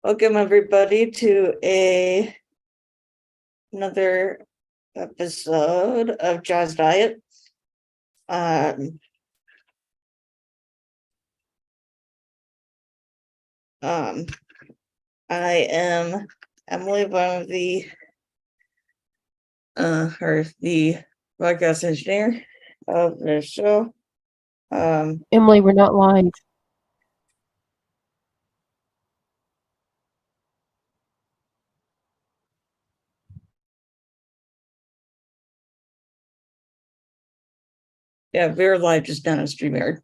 Welcome everybody to another episode of Jaws Diet. I am Emily, one of the broadcast engineer of the show. Emily, we're not live. Yeah, we're live just down on StreamYard.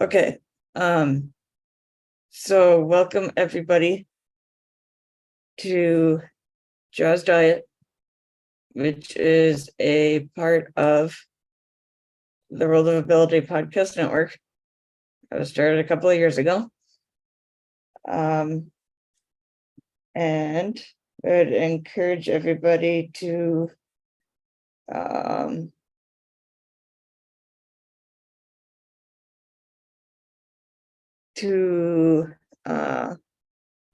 Okay. So welcome everybody to Jaws Diet, which is a part of the World of Ability Podcast Network. I was started a couple of years ago. And I would encourage everybody to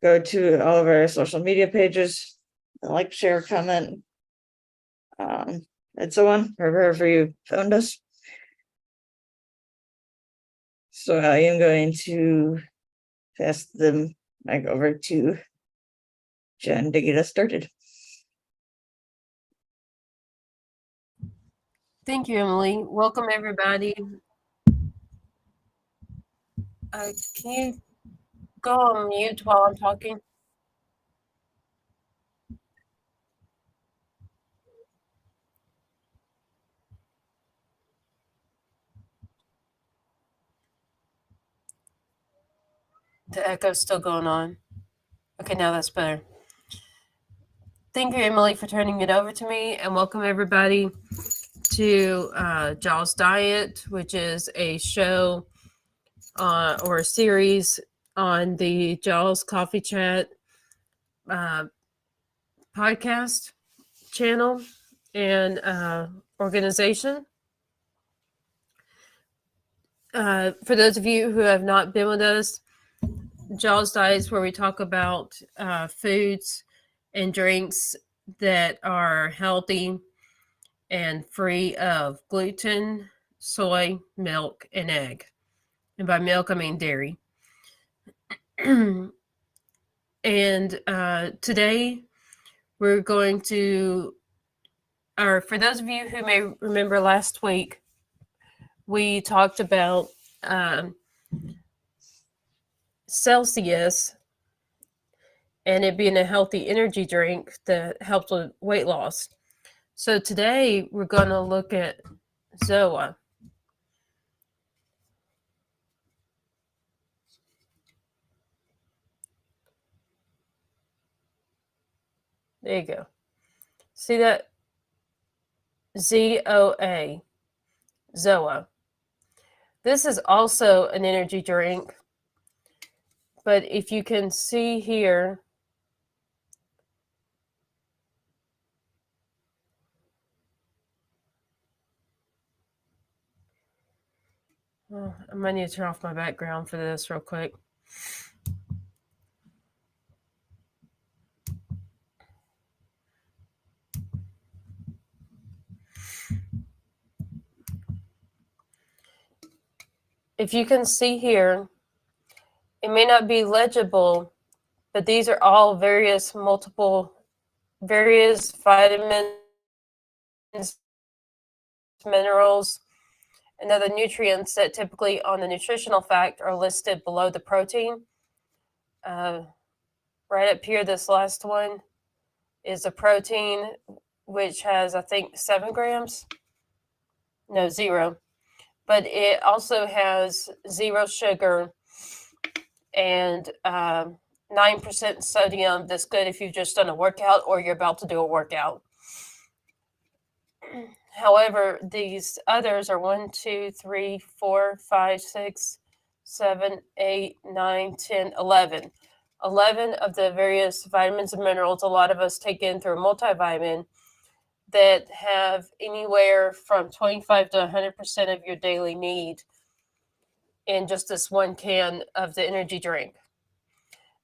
go to all of our social media pages, like, share, comment, and so on, wherever you found us. So I am going to pass the mic over to Jen to get us started. Thank you, Emily. Welcome, everybody. Can you go on mute while I'm talking? The echo's still going on. Okay, now that's better. Thank you, Emily, for turning it over to me, and welcome everybody to Jaws Diet, which is a show or a series on the Jaws Coffee Chat podcast channel and organization. For those of you who have not been with us, Jaws Diet is where we talk about foods and drinks that are healthy and free of gluten, soy, milk, and egg. And by milk, I mean dairy. And today we're going to, or for those of you who may remember last week, we talked about Celsius and it being a healthy energy drink that helps with weight loss. So today we're going to look at ZOA. There you go. See that? ZOA. ZOA. This is also an energy drink, but if you can see here, I might need to turn off my background for this real quick. If you can see here, it may not be legible, but these are all various vitamins, minerals, and other nutrients that typically on the nutritional fact are listed below the protein. Right up here, this last one is a protein, which has, I think, 7 grams. No, 0. But it also has 0 sugar and 9% sodium. That's good if you've just done a workout or you're about to do a workout. However, these others are 1, 2, 3, 4, 5, 6, 7, 8, 9, 10, 11. 11 of the various vitamins and minerals a lot of us take in through a multivitamin that have anywhere from 25 to 100% of your daily need in just this one can of the energy drink.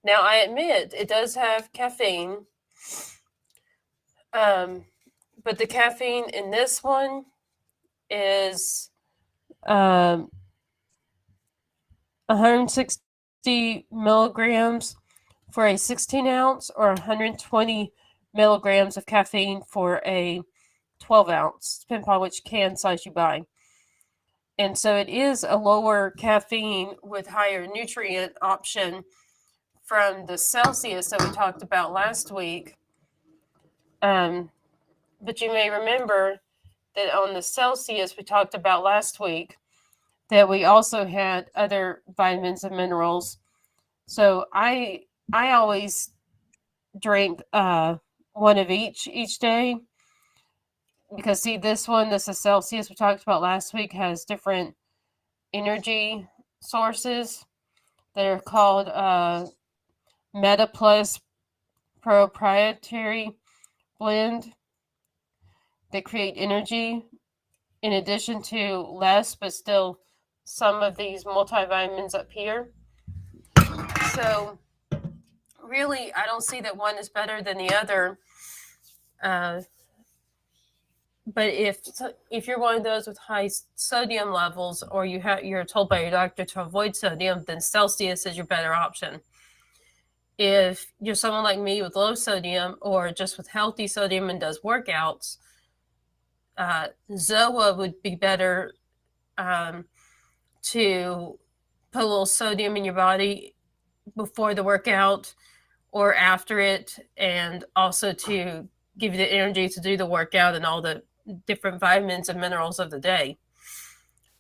Now, I admit it does have caffeine, but the caffeine in this one is 160 milligrams for a 16 ounce or 120 milligrams of caffeine for a 12 ounce, depending upon which can size you buy. And so it is a lower caffeine with higher nutrient option from the Celsius that we talked about last week. But you may remember that on the Celsius we talked about last week that we also had other vitamins and minerals. So I always drink one of each day, because see, this is Celsius we talked about last week, has different energy sources that are called Meta Plus proprietary blend that create energy in addition to less but still some of these multivitamins up here. So really, I don't see that one is better than the other. But if you're one of those with high sodium levels, or you're told by your doctor to avoid sodium, then Celsius is your better option. If you're someone like me with low sodium or just with healthy sodium and does workouts, ZOA would be better to put a little sodium in your body before the workout or after it, and also to give you the energy to do the workout and all the different vitamins and minerals of the day.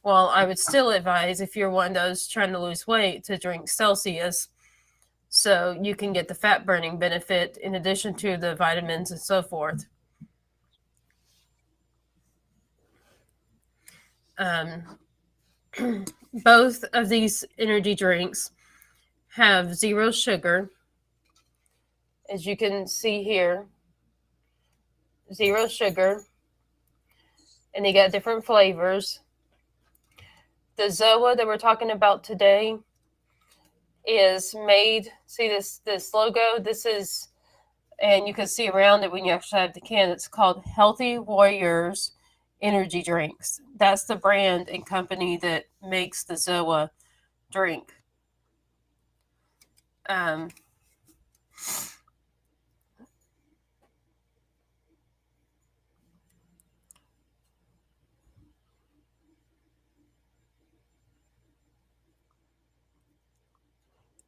Well, I would still advise, if you're one of those trying to lose weight, to drink Celsius so you can get the fat burning benefit in addition to the vitamins and so forth. Both of these energy drinks have 0 sugar, as you can see here, 0 sugar, and they got different flavors. The ZOA that we're talking about today is made, see this logo, this is, and you can see around it when you actually have the can, it's called Healthy Warriors Energy Drinks. That's the brand and company that makes the ZOA drink.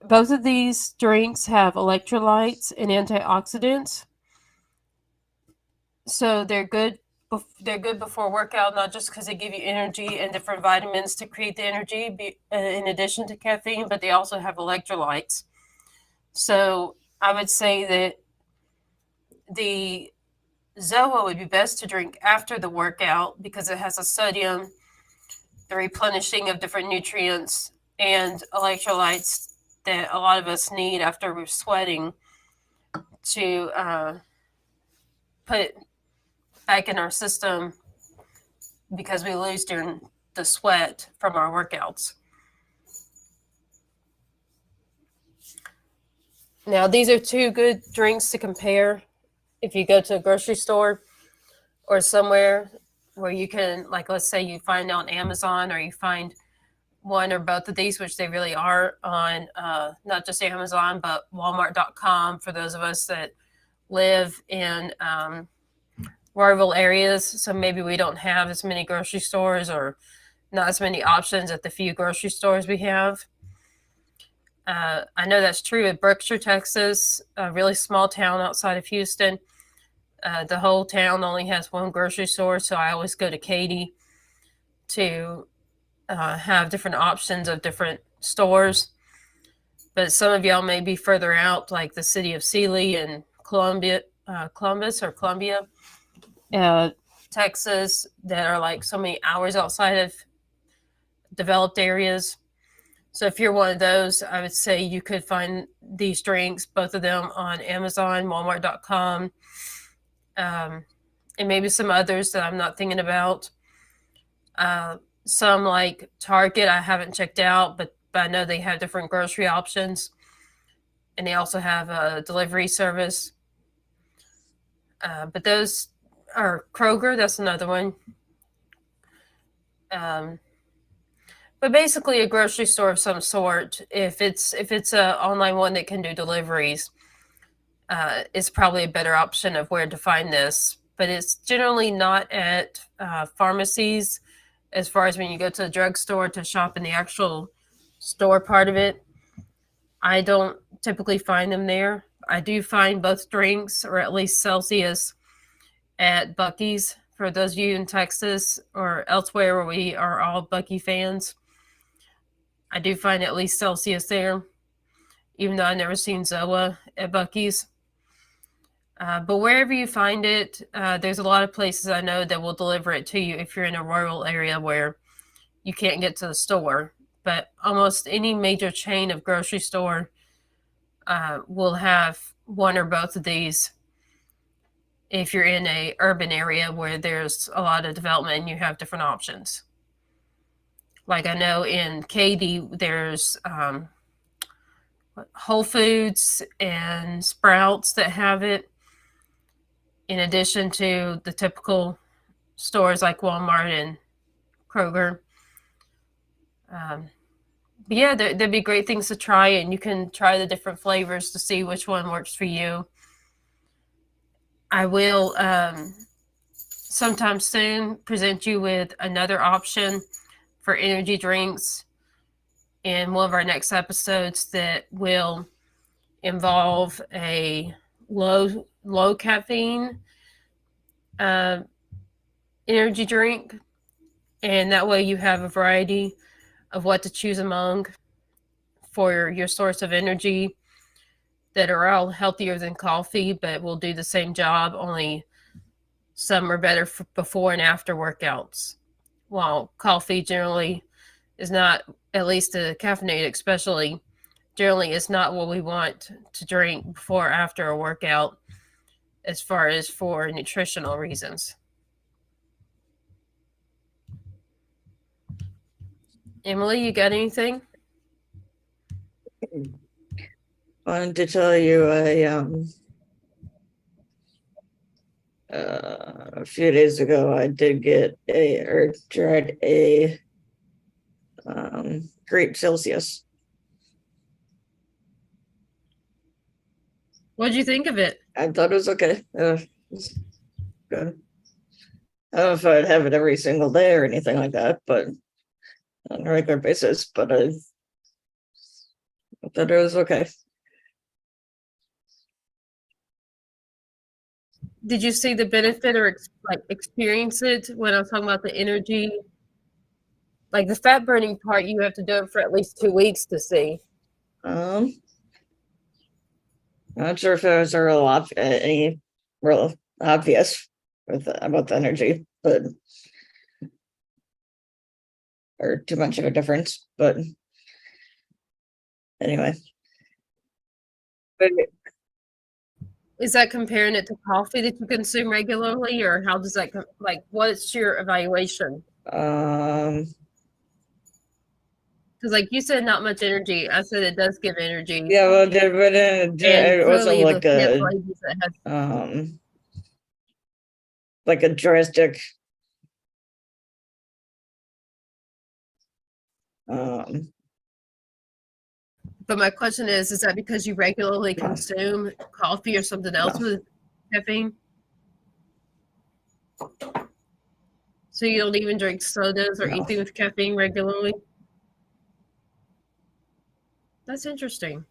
Both of these drinks have electrolytes and antioxidants, so they're good. They're good before workout, not just because they give you energy and different vitamins to create the energy in addition to caffeine, but they also have electrolytes. So I would say that the ZOA would be best to drink after the workout because it has a sodium, the replenishing of different nutrients, and electrolytes that a lot of us need after we're sweating to put back in our system, because we lose during the sweat from our workouts. Now, these are 2 good drinks to compare if you go to a grocery store or somewhere where you can, like, let's say you find on Amazon, or you find one or both of these, which they really are, on not just Amazon, but Walmart.com for those of us that live in rural areas. So maybe we don't have as many grocery stores or not as many options at the few grocery stores we have. I know that's true in Berkshire, Texas, a really small town outside of Houston. The whole town only has 1 grocery store, so I always go to Katy to have different options of different stores. But some of y'all may be further out, like the city of Sealy and Columbia, Texas, that are like so many hours outside of developed areas. So if you're one of those, I would say you could find these drinks, both of them, on Amazon, Walmart.com, and maybe some others that I'm not thinking about. Some like Target, I haven't checked out, but I know they have different grocery options. and they also have a delivery service. But those are Kroger. That's another one. But basically, a grocery store of some sort. If it's a online one that can do deliveries, is probably a better option of where to find this. But it's generally not at pharmacies, as far as when you go to the drugstore to shop in the actual store part of it. I don't typically find them there. I do find both drinks, or at least Celsius, at Buc-ee's. For those of you in Texas or elsewhere where we are all Buc-ee fans, I do find at least Celsius there, even though I've never seen Zoa at Buc-ee's. But wherever you find it, there's a lot of places I know that will deliver it to you if you're in a rural area where you can't get to the store. But almost any major chain of grocery store will have one or both of these if you're in a urban area where there's a lot of development and you have different options. Like I know in Katy, there's Whole Foods and Sprouts that have it, in addition to the typical stores like Walmart and Kroger. But yeah, there'd be great things to try, and you can try the different flavors to see which one works for you. I will sometime soon present you with another option for energy drinks in one of our next episodes that will involve a low caffeine energy drink, and that way you have a variety of what to choose among for your source of energy that are all healthier than coffee, but will do the same job, only some are better for before and after workouts. While coffee generally is not, at least the caffeinated especially, generally is not what we want to drink before or after a workout as far as for nutritional reasons. Emily, you got anything? Wanted to tell you a few days ago I did get tried a Great Celsius. What did you think of it? I thought it was okay. It was good. I don't know if I'd have it every single day or anything like that, but on a regular basis, but I thought it was okay. Did you see the benefit or experience it when I was talking about the energy? Like the fat burning part, you have to do it for at least 2 weeks to see. Not sure if there was any real obvious about the energy, but or too much of a difference. But anyway, Is that comparing it to coffee that you consume regularly, or how does that what's your evaluation? Because like you said, not much energy. I said it does give energy. Yeah, well, but it wasn't like a drastic But my question is that because you regularly consume coffee or something else with caffeine? So you don't even drink sodas or anything with caffeine regularly? That's interesting.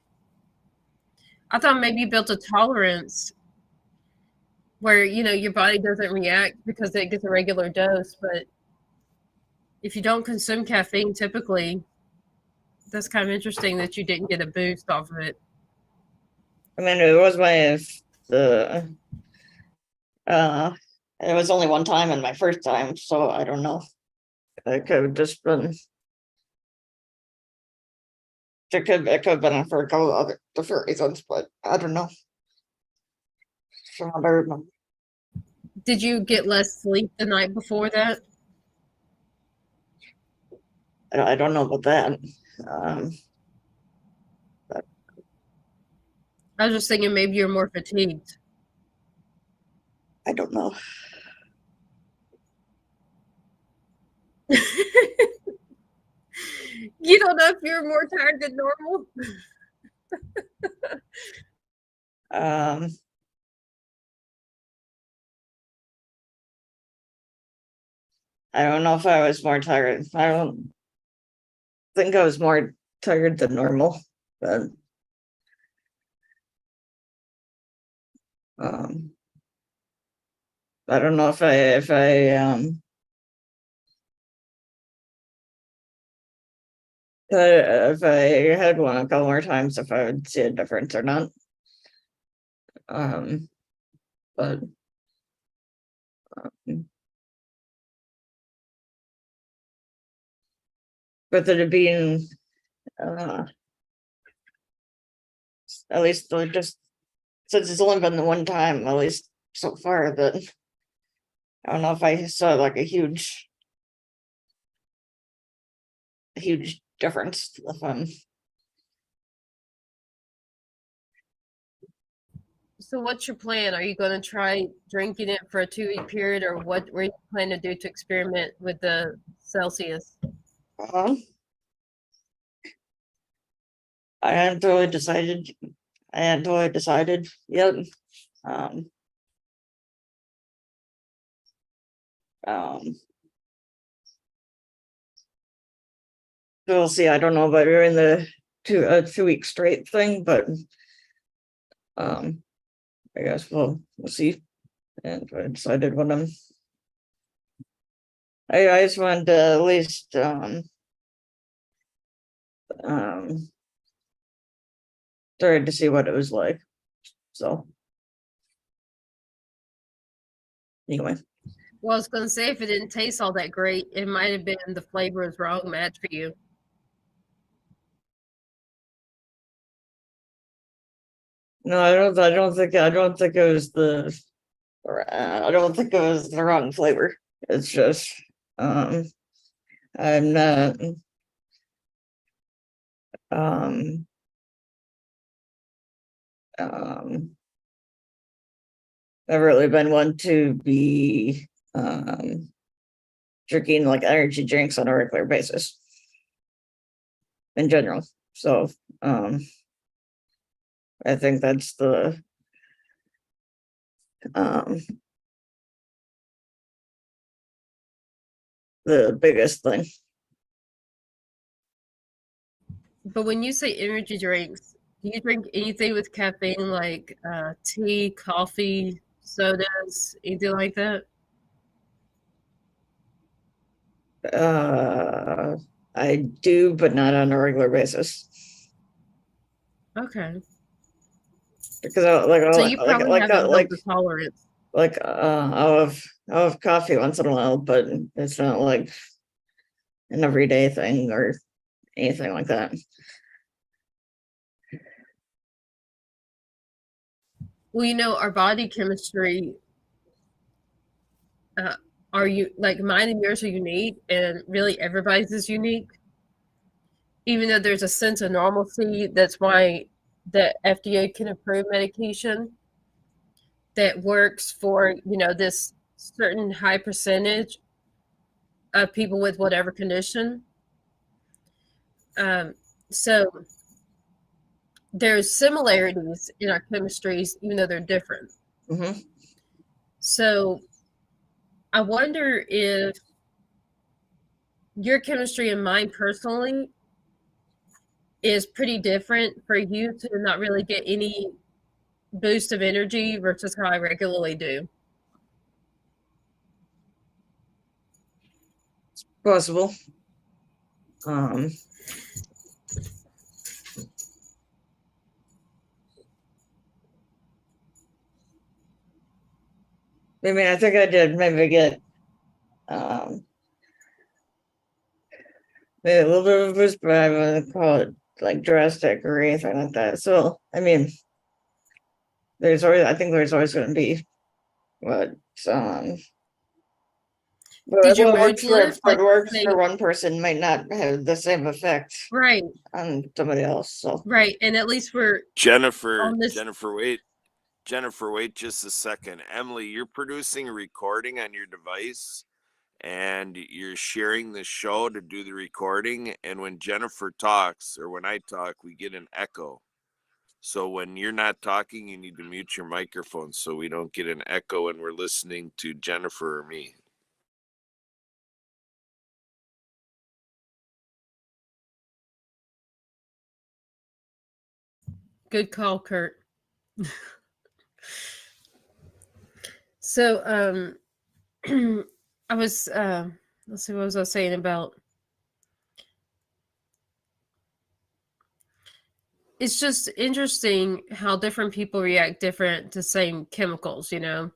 I thought maybe you built a tolerance where, your body doesn't react because it gets a regular dose. But if you don't consume caffeine typically, that's kind of interesting that you didn't get a boost off of it. I mean, it was it was only one time in my first time, so I don't know. It could have just been. It could have been for a couple of other different reasons, but I don't know. From what I remember. Did you get less sleep the night before that? I don't know about that. I was just thinking maybe you're more fatigued. I don't know. You don't know if you're more tired than normal? Um, I don't know if I was more tired. I don't think I was more tired than normal, but um, I don't know if I had one a couple more times, if I would see a difference or not. Um, but with it being at least just since it's only been the one time, at least so far, that I don't know if I saw like a huge difference if I'm So what's your plan? Are you going to try drinking it for a 2-week period, or what were you planning to do to experiment with the Celsius? uh, I hadn't really decided. I hadn't really decided yet. Um, um, so we'll see. I don't know about doing the 2 week straight thing, but I guess we'll see. And I decided when I just wanted to at least started to see what it was like. So anyway, Well, I was going to say if it didn't taste all that great, it might have been the flavor was wrong match for you. no, I don't think it was I don't think it was the wrong flavor. It's just I'm not um um I've really been one to be drinking like energy drinks on a regular basis in general. So I think that's um the biggest thing. But when you say energy drinks, do you drink anything with caffeine like tea, coffee, sodas, anything like that? Uh I do, but not on a regular basis. Okay. Because I So you probably have a lower tolerance. I'll have coffee once in a while, but it's not like an everyday thing or anything like that. Well, our body chemistry, uh, are you like mine and yours are unique, and really everybody's is unique. Even though there's a sense of normalcy, that's why the FDA can approve medication that works for this certain high percentage of people with whatever condition. So there's similarities in our chemistries, even though they're different. Mm-hmm. So I wonder if your chemistry and mine personally is pretty different for you to not really get any boost of energy versus how I regularly do. Possible. Um, I mean, I think I did maybe get maybe a little bit of a boost, but I wouldn't call it like drastic or anything like that. So, I mean, I think there's always going to be what um Did your What mood works for, lift? Like, what works say- for one person might not have the same effect right, on somebody else, so. right. And at least we're Jennifer, on this. Jennifer, wait just a second. Emily, you're producing a recording on your device and you're sharing the show to do the recording. And when Jennifer talks or when I talk, we get an echo. So when you're not talking, you need to mute your microphone so we don't get an echo and we're listening to Jennifer or me. Good call, Kurt. So, I was, let's see, what was I saying about? It's just interesting how different people react different to same chemicals, you know?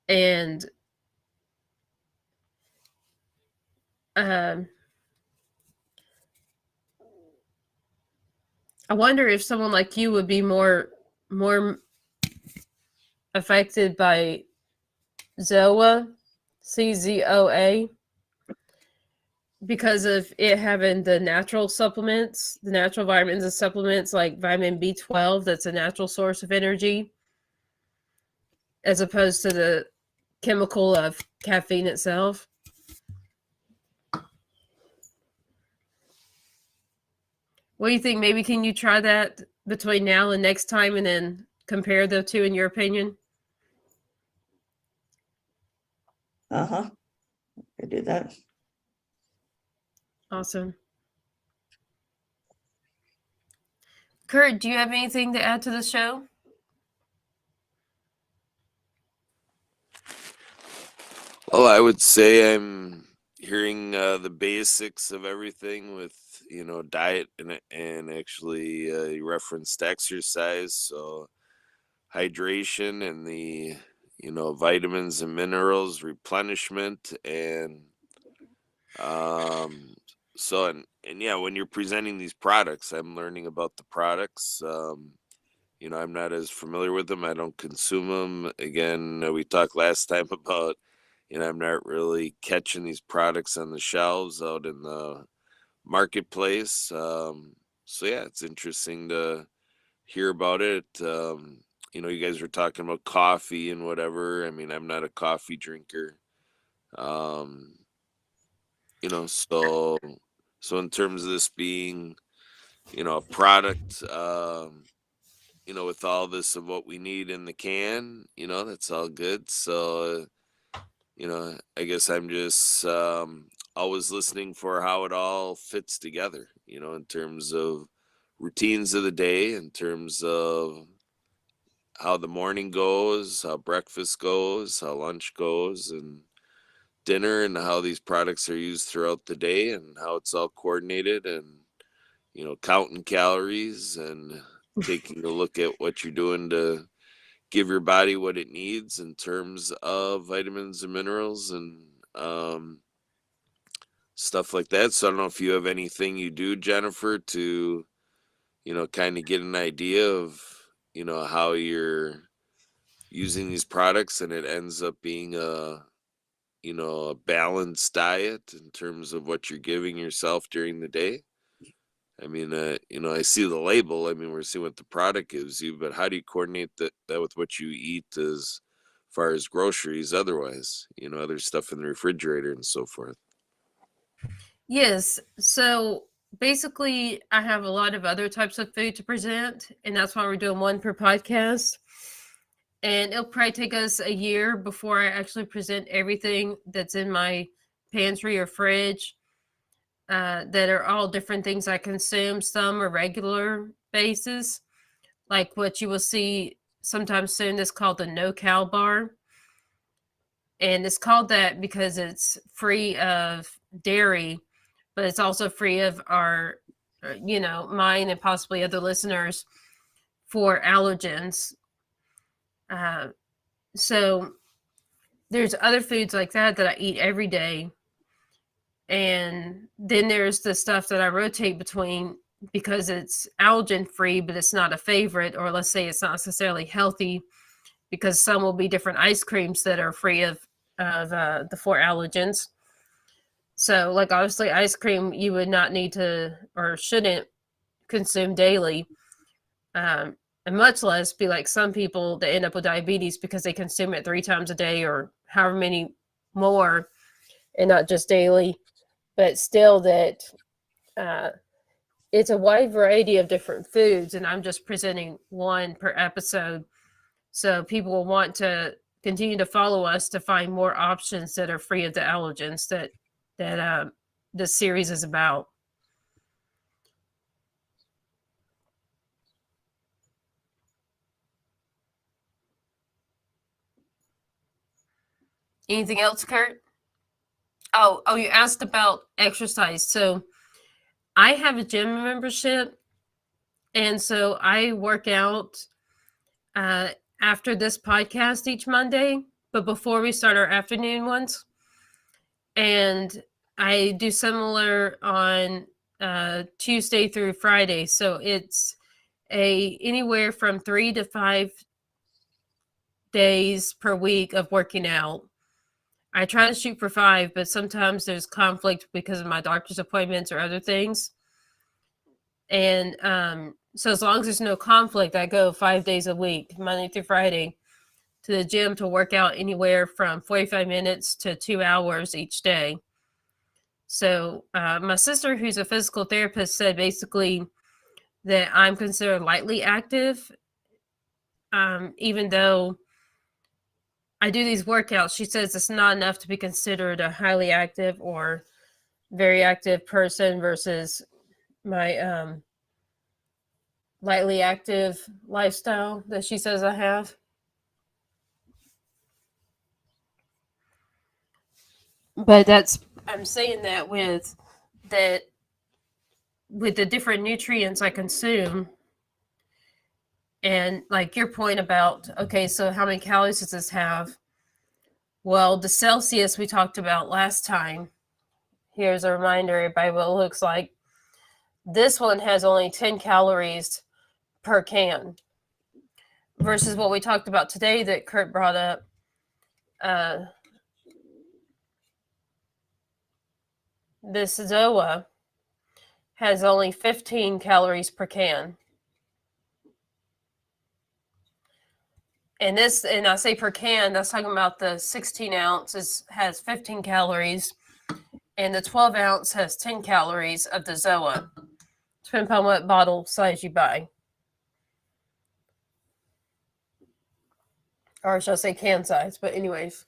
And, um, I wonder if someone like you would be more affected by ZOA, CZOA, because of it having the natural supplements, the natural vitamins and supplements like vitamin B12, that's a natural source of energy, as opposed to the chemical of caffeine itself. What do you think? Maybe can you try that between now and next time and then compare the two in your opinion? Uh-huh. I do that. Awesome. Kurt, do you have anything to add to the show? Well, I would say I'm hearing the basics of everything with, diet and actually you referenced exercise. So hydration and the, vitamins and minerals, replenishment and so and yeah, when you're presenting these products, I'm learning about the products. I'm not as familiar with them. I don't consume them. Again, we talked last time about, I'm not really catching these products on the shelves out in the marketplace. So yeah, it's interesting to hear about it. You guys were talking about coffee and whatever. I mean, I'm not a coffee drinker. Um, so in terms of this being, a product, with all this of what we need in the can, that's all good. So, I guess I'm just always listening for how it all fits together, in terms of routines of the day, in terms of how the morning goes, how breakfast goes, how lunch goes, and dinner, and how these products are used throughout the day, and how it's all coordinated, and counting calories and taking a look at what you're doing to give your body what it needs in terms of vitamins and minerals and stuff like that. So I don't know if you have anything you do, Jennifer, to kind of get an idea of how you're using these products and it ends up being a balanced diet in terms of what you're giving yourself during the day. I mean, I see the label. I mean, we're seeing what the product gives you, but how do you coordinate that with what you eat as far as groceries, otherwise, other stuff in the refrigerator and so forth? Yes. So basically, I have a lot of other types of food to present, and that's why we're doing one per podcast. And it'll probably take us a year before I actually present everything that's in my pantry or fridge, that are all different things I consume. Some are regular basis, like what you will see sometime soon. That's called the No Cal bar. And it's called that because it's free of dairy, but it's also free of our, mine and possibly other listeners for allergens. So there's other foods like that I eat every day. And then there's the stuff that I rotate between because it's allergen free, but it's not a favorite, or let's say it's not necessarily healthy, because some will be different ice creams that are free of of the 4 allergens. So, like, obviously, ice cream you would not need to or shouldn't consume daily, and much less be like some people that end up with diabetes because they consume it 3 times a day or however many more, and not just daily. But still, that uh, it's a wide variety of different foods, and I'm just presenting one per episode. So people will want to continue to follow us to find more options that are free of the allergens that this series is about. Anything else, Kurt? Oh, you asked about exercise. So I have a gym membership, and so I work out uh, after this podcast each Monday, but before we start our afternoon ones. And I do similar on Tuesday through Friday. So it's anywhere from 3 to 5 days per week of working out. I try to shoot for 5, but sometimes there's conflict because of my doctor's appointments or other things. And so as long as there's no conflict, I go 5 days a week, Monday through Friday, to the gym to work out anywhere from 45 minutes to 2 hours each day. So my sister, who's a physical therapist, said basically that I'm considered lightly active, even though I do these workouts. She says it's not enough to be considered a highly active or very active person versus my lightly active lifestyle that she says I have. But I'm saying that with the different nutrients I consume, and like your point about, okay, so how many calories does this have? Well, the Celsius we talked about last time, here's a reminder, everybody, what it looks like. This one has only 10 calories per can versus what we talked about today that Kurt brought up. This Zoa has only 15 calories per can. And I say per can, that's talking about the 16 ounces has 15 calories, and the 12 ounce has 10 calories of the Zoa. Depending upon what bottle size you buy. Or should I say can size, but anyways.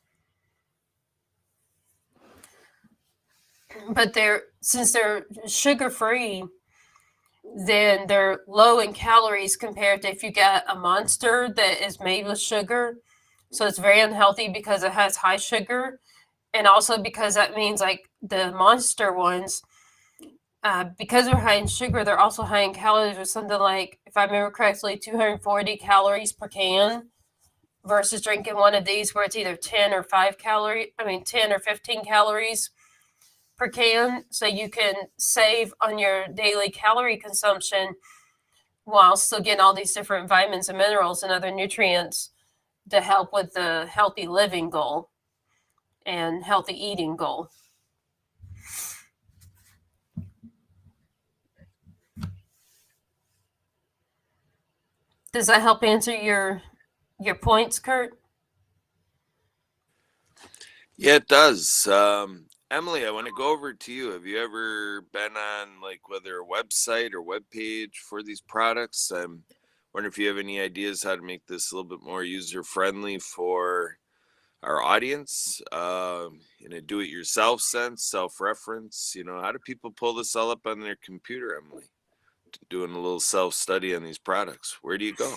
But since they're sugar-free, then they're low in calories compared to if you get a Monster that is made with sugar. So it's very unhealthy because it has high sugar. And also because that means like the Monster ones, because they're high in sugar, they're also high in calories with something like, if I remember correctly, 240 calories per can versus drinking one of these where it's either 10 or 10 or 15 calories per can. So you can save on your daily calorie consumption while still getting all these different vitamins and minerals and other nutrients to help with the healthy living goal and healthy eating goal. Does that help answer your points, Kurt? Yeah, it does. Emily, I want to go over to you. Have you ever been on like whether a website or web page for these products? I'm wondering if you have any ideas how to make this a little bit more user friendly for our audience, in a do-it-yourself sense, self-reference. How do people pull this all up on their computer, Emily? Doing a little self-study on these products. Where do you go?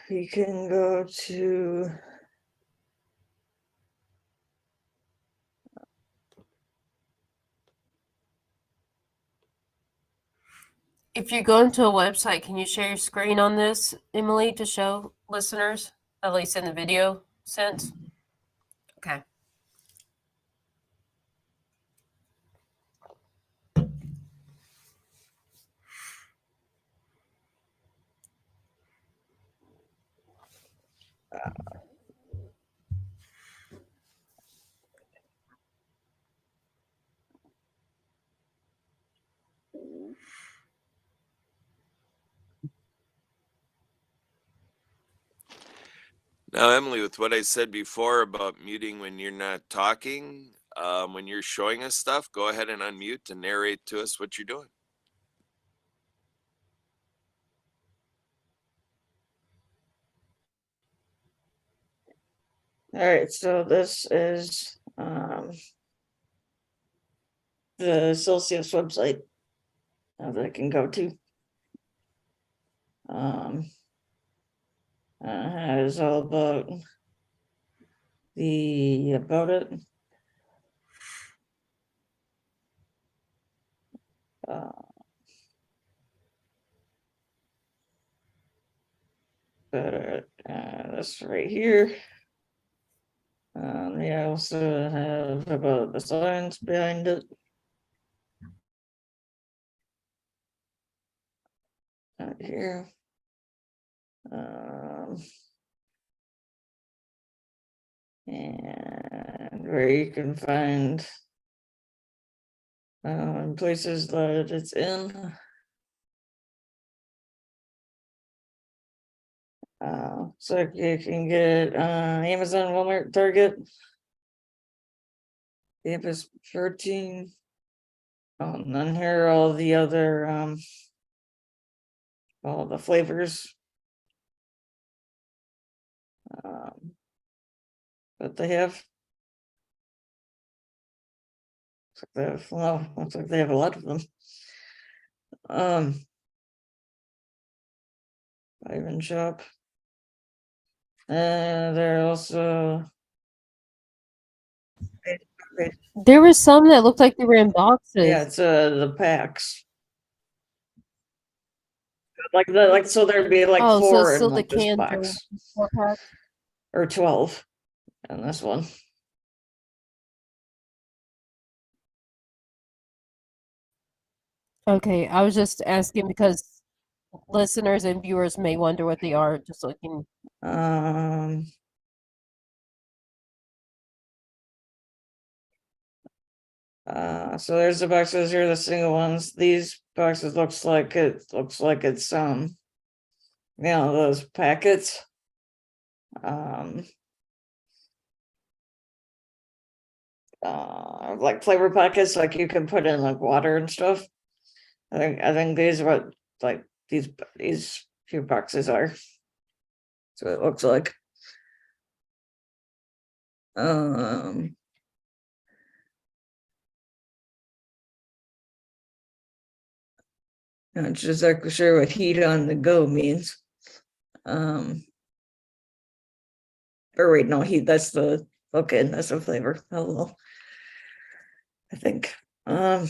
You can go to If you go into a website, can you share your screen on this, Emily, to show listeners, at least in the video sense? Okay. Now, Emily, with what I said before about muting when you're not talking, when you're showing us stuff, go ahead and unmute and narrate to us what you're doing. All right, so this is the Celsius website that I can go to. Has all about it. This right here. They also have about the science behind it. Out here. And where you can find places that it's in. So you can get Amazon, Walmart, Target. Campus 13. And then here are all the other all the flavors that they have. Looks like they have a lot of them. Vitamin Shop. And they're also There were some that looked like they were in boxes. yeah, it's the packs. Like so there'd be like Oh, so four still in the like this cans are box. 4-pack? Or 12 in this one. Okay, I was just asking because listeners and viewers may wonder what they are, just looking. So there's the boxes here, the single ones. These boxes looks like it's those packets. Like flavor packets, like you can put in like water and stuff. I think these are what like these few boxes are. So it looks like. Not exactly sure what heat on the go means. Or wait, no, heat, that's the flavor. Hello. I think. So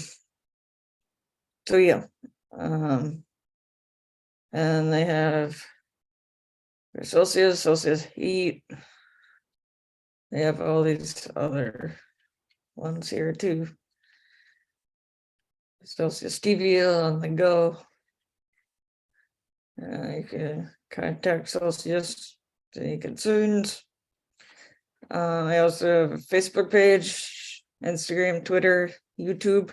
yeah. And they have Celsius heat. They have all these other ones here too. Celsius stevia on the go. You can contact Celsius to any concerns. I also have a Facebook page, Instagram, Twitter, YouTube.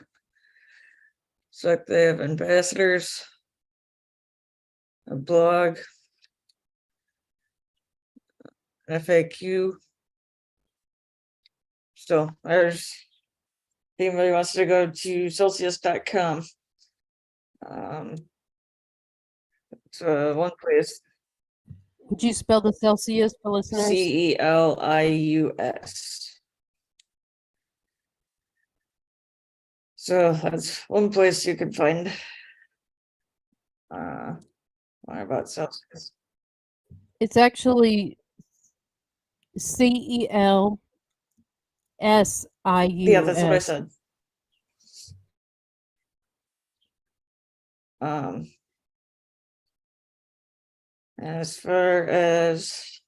So they have ambassadors, a blog, FAQ. So there's, if anybody wants to go to Celsius.com. So one place. Would you spell the Celsius for listeners? CELIUS. So that's one place you can find more about Celsius. It's actually CELSIUS. Yeah, that's what I said. As far as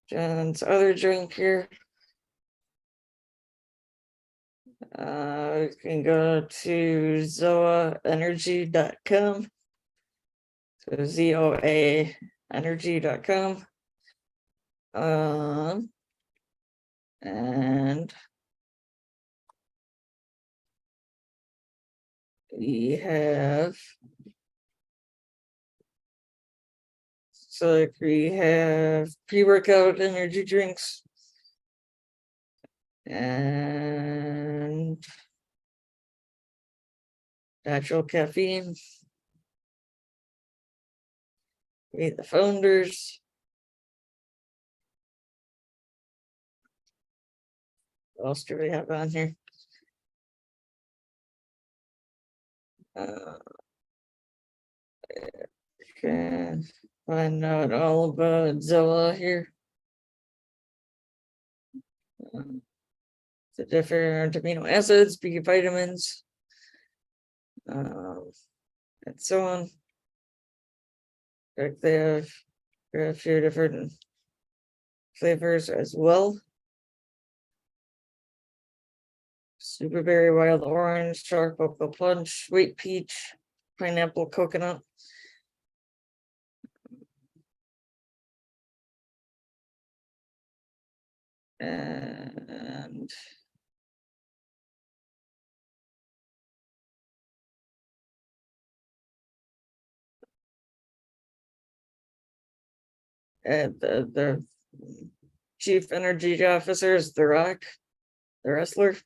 John's other drink here. You can go to zoaenergy.com. So ZOA energy.com. And we have pre-workout energy drinks and natural caffeine. Meet the founders. What else do we have on here? Can find out all about Zoa here. The different amino acids, B vitamins, and so on. Like they have a few different flavors as well. Superberry, wild orange, charcoal punch, sweet peach, pineapple, coconut. And the chief energy officer is The Rock, the wrestler.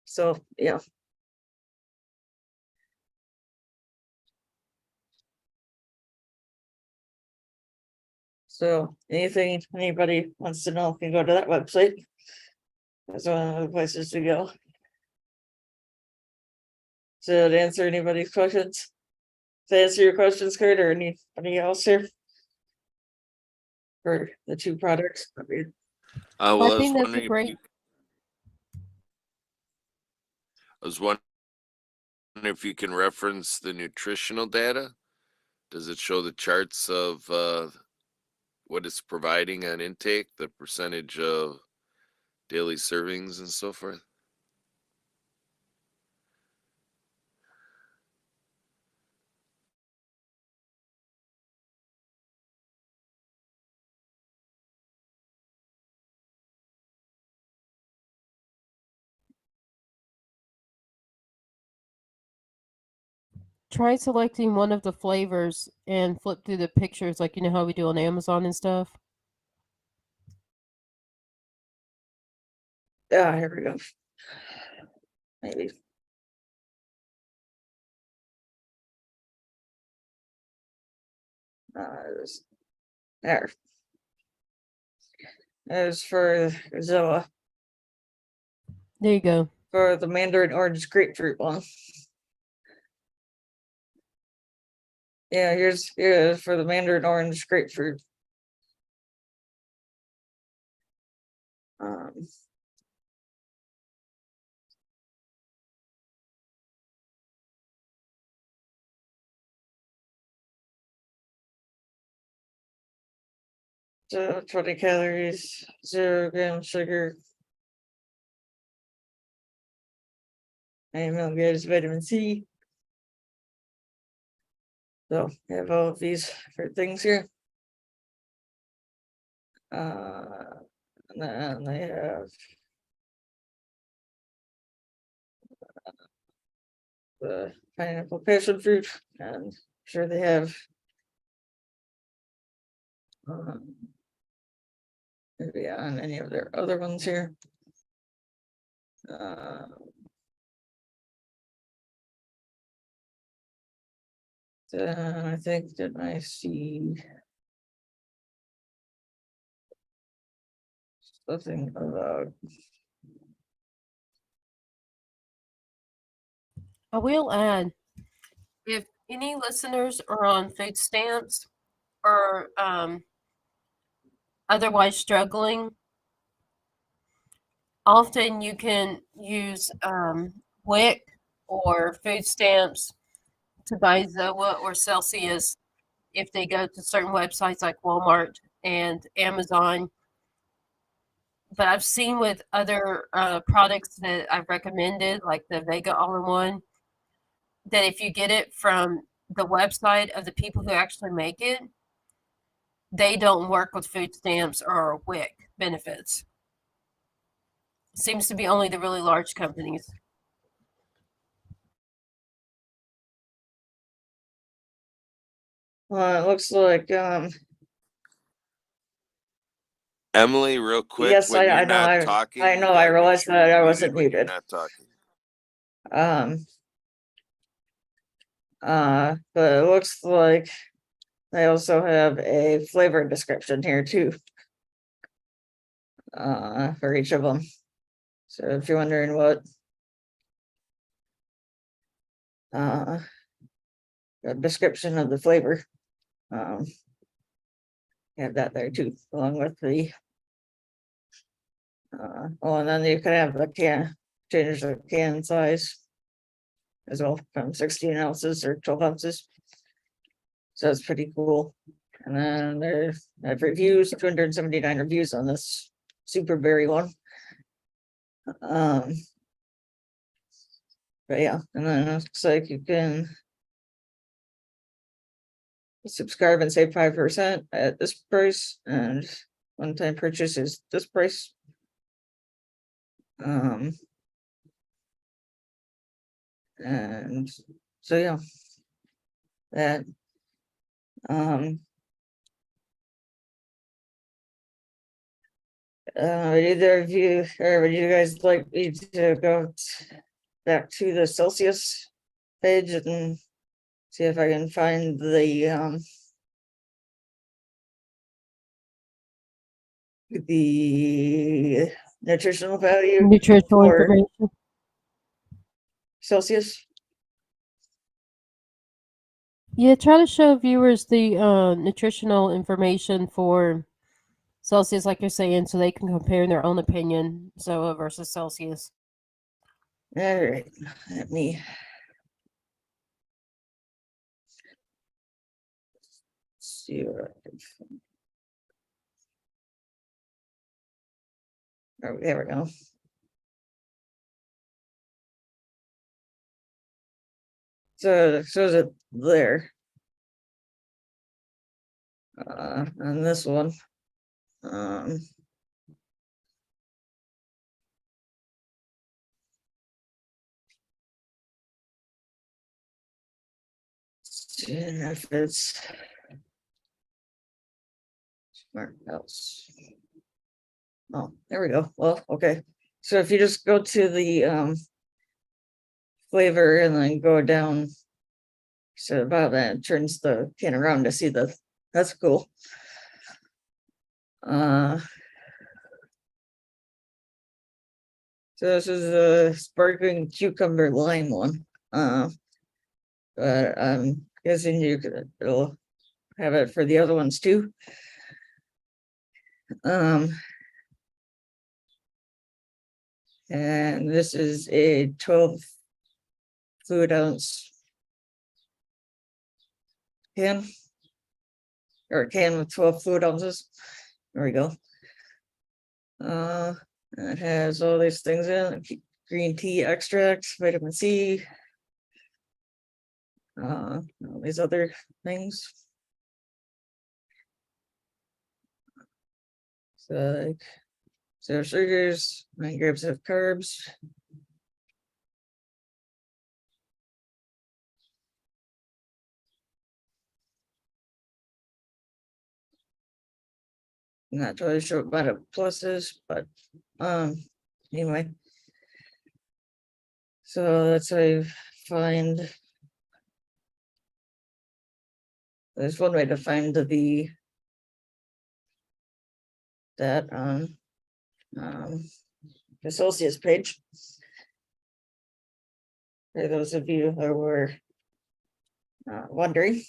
So yeah. So anything anybody wants to know can go to that website. That's one of the places to go. So to answer anybody's questions. To answer your questions, Kurt, or anybody else here? For the two products. Well, I I was think that's a wondering if great- you, I was wondering if you can reference the nutritional data. Does it show the charts of what it's providing on intake, the percentage of daily servings and so forth? Try selecting one of the flavors and flip through the pictures like you know how we do on Amazon and stuff. Yeah, here we go. Maybe. There. As for Zoa, There you go. for the mandarin orange grapefruit one. Yeah, here's for the mandarin orange grapefruit. So 20 calories, 0 grams sugar, 9 milligrams vitamin C. So we have all of these for things here. And then they have the pineapple passion fruit, and I'm sure they have maybe on any of their other ones here. I think that I see something about I will add, if any listeners are on food stamps or otherwise struggling, often you can use WIC or food stamps to buy Zoa or Celsius if they go to certain websites like Walmart and Amazon. but I've seen with other products that I've recommended, like the Vega All-in-One, that if you get it from the website of the people who actually make it, they don't work with food stamps or WIC benefits. Seems to be only the really large companies. It looks like, Emily, real quick, yes, when you're I know, not I talking, you know, I gotta make realized sure that you're I muted wasn't when you're muted. not talking. But it looks like they also have a flavor description here too. For each of them. So if you're wondering what the description of the flavor, have that there too, along with the oh, and then you can have the can, change the can size as well, from 16 ounces or 12 ounces. So that's pretty cool. And then there's reviews, 279 reviews on this super berry one. But yeah, and then it looks like you can subscribe and save 5% at this price, and one-time purchase is this price. And so yeah, that would either of you, or would you guys like me to go back to the Celsius page and see if I can find the nutritional value Nutritional for information. Celsius? Yeah, try to show viewers the nutritional information for Celsius, like you're saying, so they can compare their own opinion, Zoa versus Celsius. All right, let me see what I can find. Oh, there we go. So it shows it there. On this one. If it's smart else. Oh, there we go. Well, okay. So if you just go to the flavor and then go down so about that, turns the can around to see that's cool. So this is a sparkling cucumber lime one. But I'm guessing it'll have it for the other ones too. And this is a 12 fluid ounce can, or a can with 12 fluid ounces. There we go. It has all these things in it: green tea extract, vitamin C, all these other things. So like 0 sugars, 9 grams of carbs. Not really sure what a plus is, but anyway. So that's how you find. There's one way to find that on the Celsius page. For those of you who were wondering.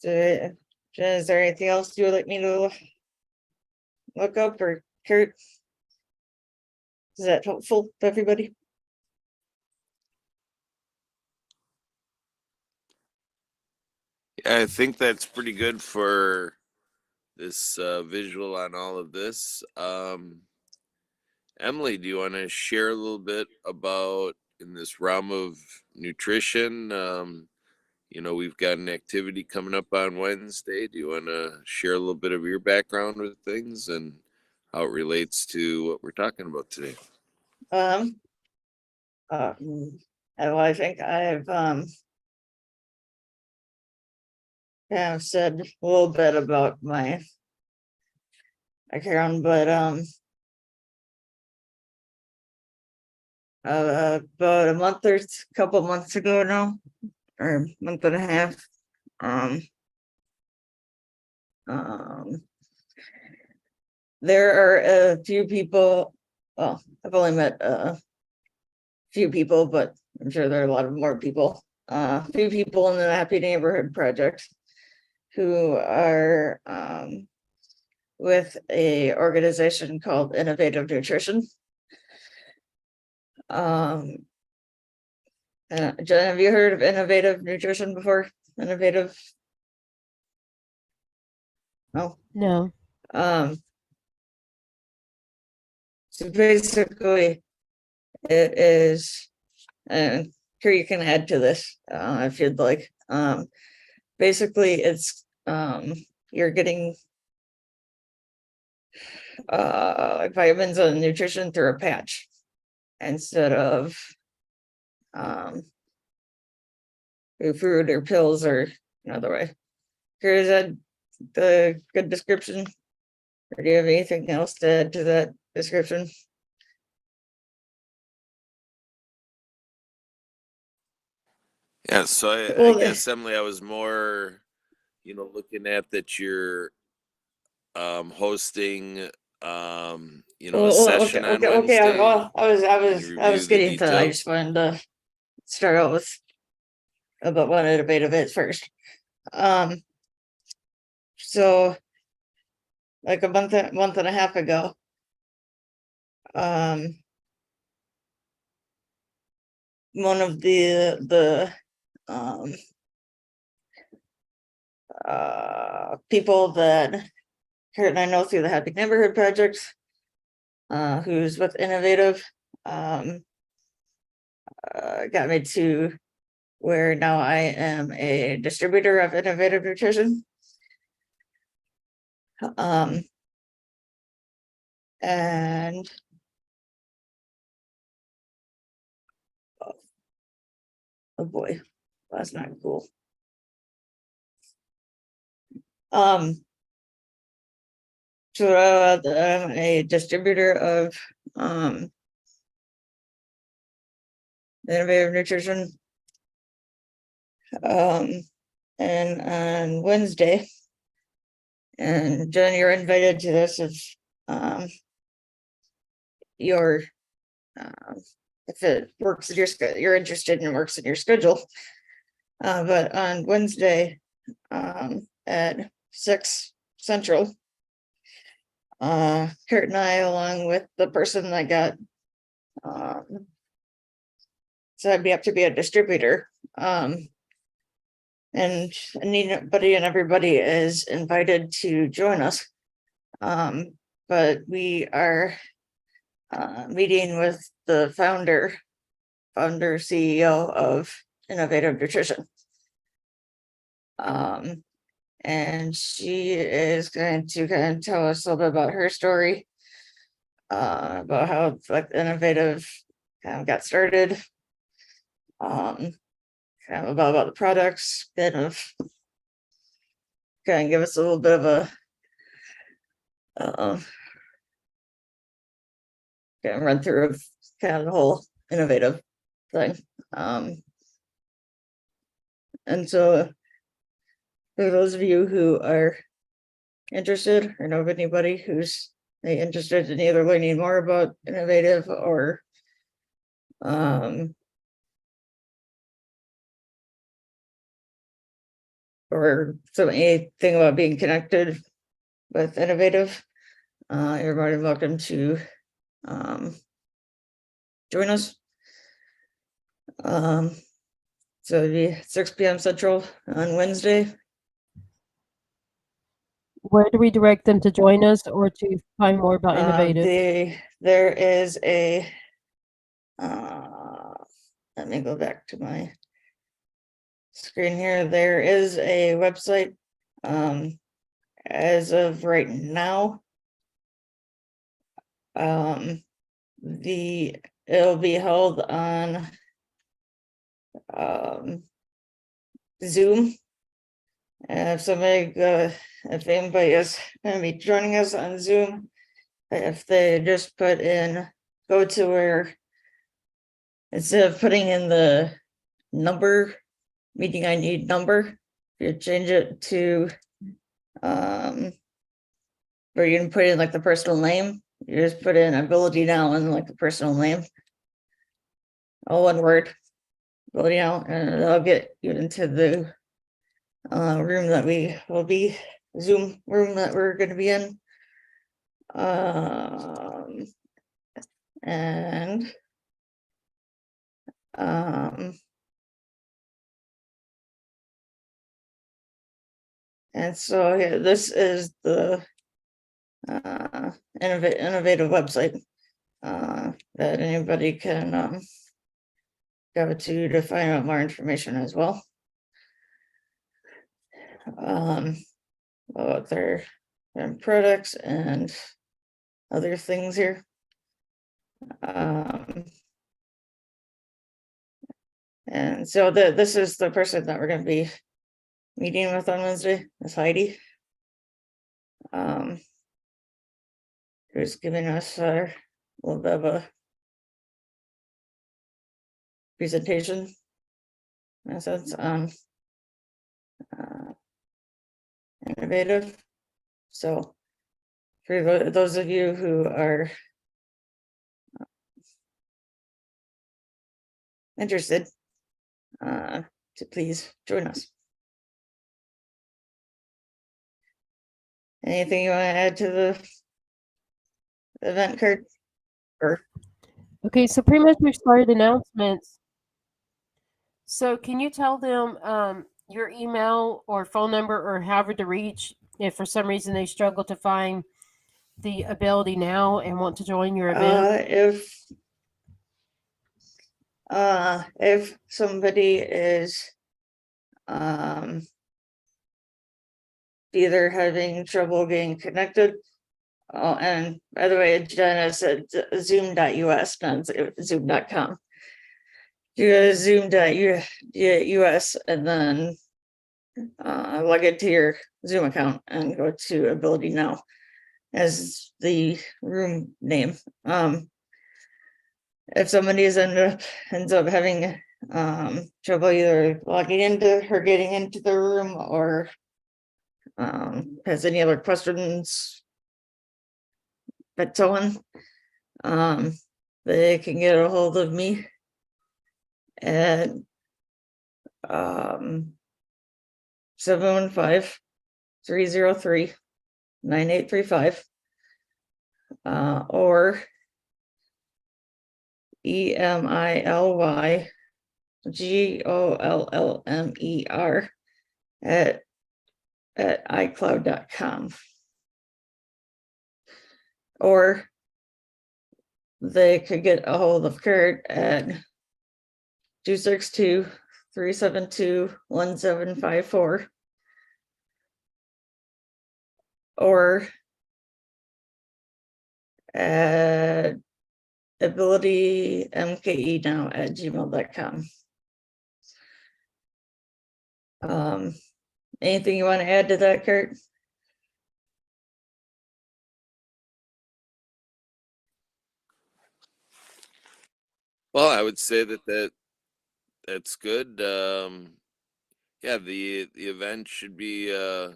So, Jen, is there anything else you would like me to look up, or Kurt? Is that helpful to everybody? I think that's pretty good for this visual on all of this. Emily, do you want to share a little bit about in this realm of nutrition? We've got an activity coming up on Wednesday. Do you want to share a little bit of your background with things and how it relates to what we're talking about today? Well, I think I've kind of said a little bit about my background, but about a couple months ago now, or month and a half, there are a few people. Well, I've only met a few people, but I'm sure there are a lot of more people. A few people in the Happy Neighborhood Project who are with a organization called Innovative Nutrition. Jen, have you heard of Innovative Nutrition before? Innovative? No. No. So basically, it is, and here you can add to this if you'd like. Basically, it's you're getting like vitamins and nutrition through a patch instead of through food or pills or another way. Is that the good description? Or do you have anything else to add to that description? Yeah, so I Well, guess, Emily, I was more, looking at that you're hosting a session on Wednesday. Well, I review was the getting to that. I details. just wanted to start out with about what Innovative is first. So like a month and a half ago, one of the people that Kurt and I know through the Happy Neighborhood Project, who's with Innovative, got me to where now I am a distributor of Innovative Nutrition. And oh boy, that's not cool. So I'm a distributor of Innovative Nutrition. And on Wednesday, and Jen, you're invited to this if you're if it works in your schedule, you're interested and works in your schedule. But on Wednesday at 6 Central, Kurt and I, along with the person that got signed me up to be a distributor, and anybody and everybody is invited to join us. But we are meeting with the founder CEO of Innovative Nutrition. And she is going to kind of tell us a little bit about her story, about how like Innovative kind of got started, kind of about the products, kind of give us a little bit of a kind of run through of kind of the whole Innovative thing. And so for those of you who are interested or know of anybody who's interested in either learning more about Innovative or anything about being connected with Innovative, you're more than welcome to join us. So it'll be 6 p.m. Central on Wednesday. Where do we direct them to join us or to find more about Innovative? There is a, let me go back to my screen here. There is a website, as of right now. It'll be held on, Zoom. If anybody is gonna be joining us on Zoom, if they just go to where, instead of putting in the meeting ID number, you change it to, where you can put in like the personal name, you just put in Ability Now and like the personal name. All one word, Ability Now, and that'll get you into the Zoom room that we're gonna be in. And so yeah, this is the innovative website that anybody can go to find out more information as well. About their products and other things here. And so this is the person that we're going to be meeting with on Wednesday, Miss Heidi, who's giving us a little bit of a presentation, in a sense, on Innovative. So for those of you who are interested, to please join us. Anything you want to add to the event, Kurt? Okay, so pretty much we've started announcements. So can you tell them your email or phone number or however to reach if for some reason they struggle to find the Ability Now and want to join your event? If somebody is either having trouble getting connected, and by the way, Jenna said zoom.us, not zoom.com. You go to zoom.us and then log into your Zoom account and go to Ability Now as the room name. If somebody ends up having trouble either logging into or getting into the room, or has any other questions, but someone, they can get a hold of me at 715-303-9835, or EMILYGOLLMER at iCloud.com. Or they could get a hold of Kurt at 262-372-1754, or at abilitymkenow@gmail.com. Anything you want to add to that, Kurt? Well, I would say that's good. Yeah, the event should be a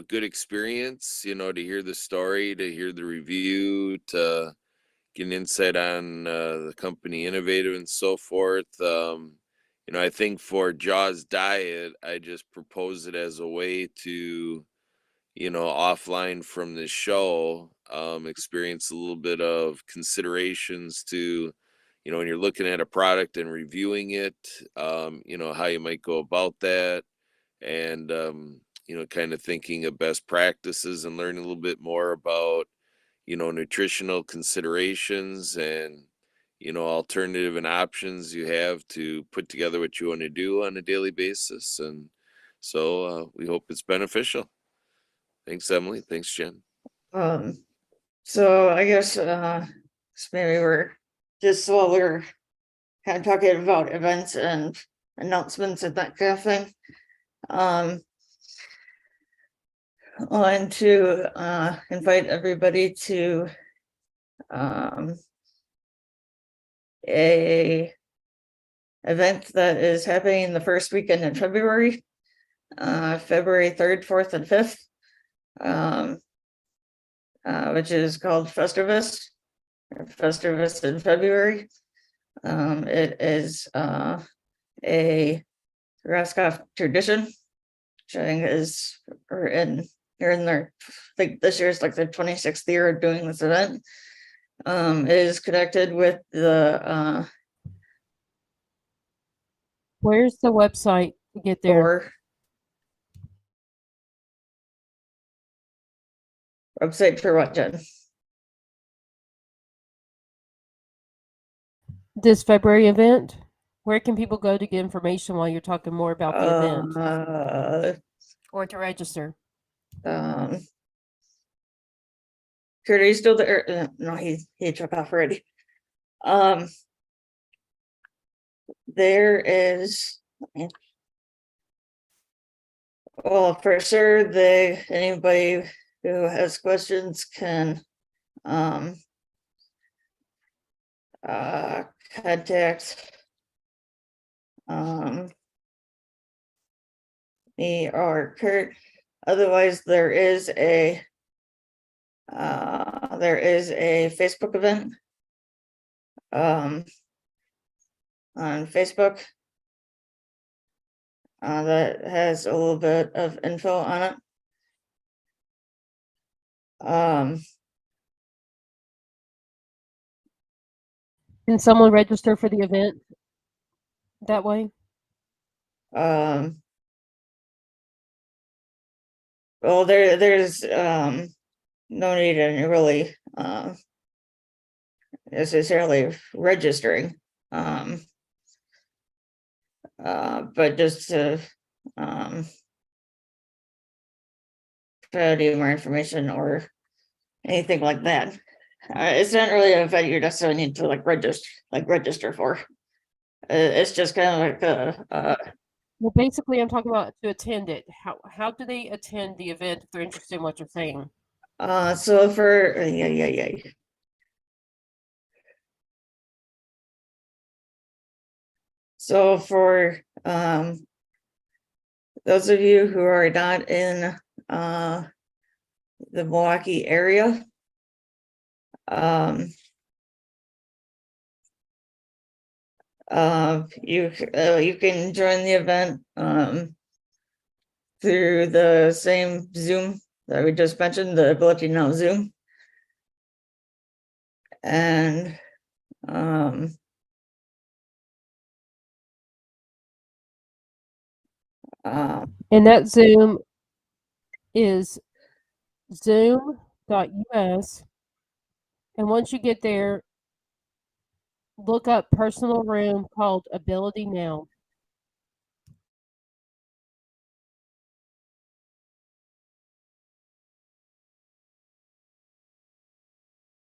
good experience, to hear the story, to hear the review, to get an insight on the company Innovative and so forth. I think for Jaws Diet, I just propose it as a way to, offline from the show, experience a little bit of considerations to, when you're looking at a product and reviewing it, how you might go about that. And, kind of thinking of best practices and learning a little bit more about, nutritional considerations and, alternative and options you have to put together what you want to do on a daily basis. And so we hope it's beneficial. Thanks, Emily. Thanks, Jen. So I guess, maybe we're just while we're kind of talking about events and announcements and that kind of thing. I want to invite everybody to a event that is happening the first weekend in February, February 3rd, 4th, and 5th, which is called Festivus in February. It is a Roscoff tradition, which I think is here in their, I think this year is like the 26th year of doing this event. It is connected with the Where's the website to get there? or website for what, Jen? This February event? Where can people go to get information while you're talking more about the event or to register? Kurt, are you still there? No, he took off already. There is, well, for sure, anybody who has questions can contact me or Kurt. Otherwise, there is a Facebook event on Facebook that has a little bit of info on it. Can someone register for the event that way? Well, there's no need to really necessarily registering, but just to provide you more information or anything like that. It's not really an event you necessarily need to register for. It's just kind of like Well, basically, I'm talking about to attend it. How do they attend the event if they're interested in what you're saying? so for yeah. So for those of you who are not in the Milwaukee area, you can join the event through the same Zoom that we just mentioned, the Ability Now Zoom, and and that Zoom is zoom.us. And once you get there, look up personal room called Ability Now.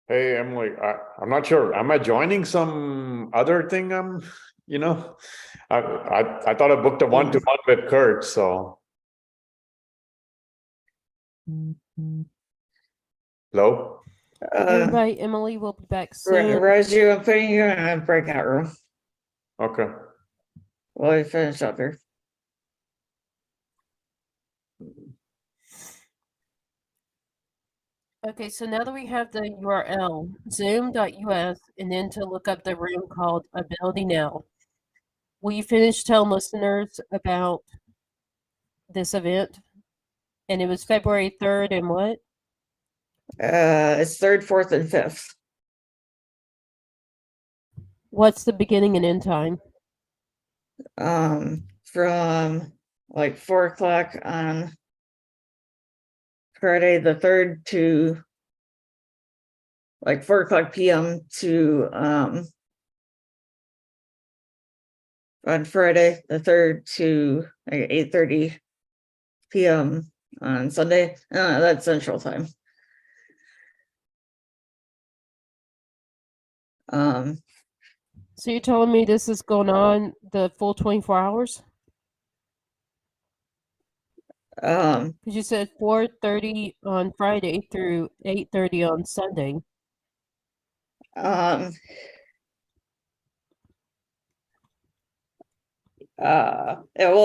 Hey, Emily, I'm not sure. Am I joining some other thing? I thought I booked a one-to-one with Kurt, so. Hello? Everybody, Emily will be back soon. Roger, I'm putting you in a breakout room Okay. while we finish up here. Okay, so now that we have the URL, zoom.us, and then to look up the room called Ability Now, will you finish telling listeners about this event? And it was February 3rd and what? It's 3rd, 4th, and 5th. What's the beginning and end time? From like 4 o'clock on Friday, the 3rd to like 4 o'clock PM to, on Friday, the 3rd to like 8:30 PM on Sunday. That's Central Time. So you're telling me this is going on the full 24 hours? Because you said 4:30 on Friday through 8:30 on Sunday. Well,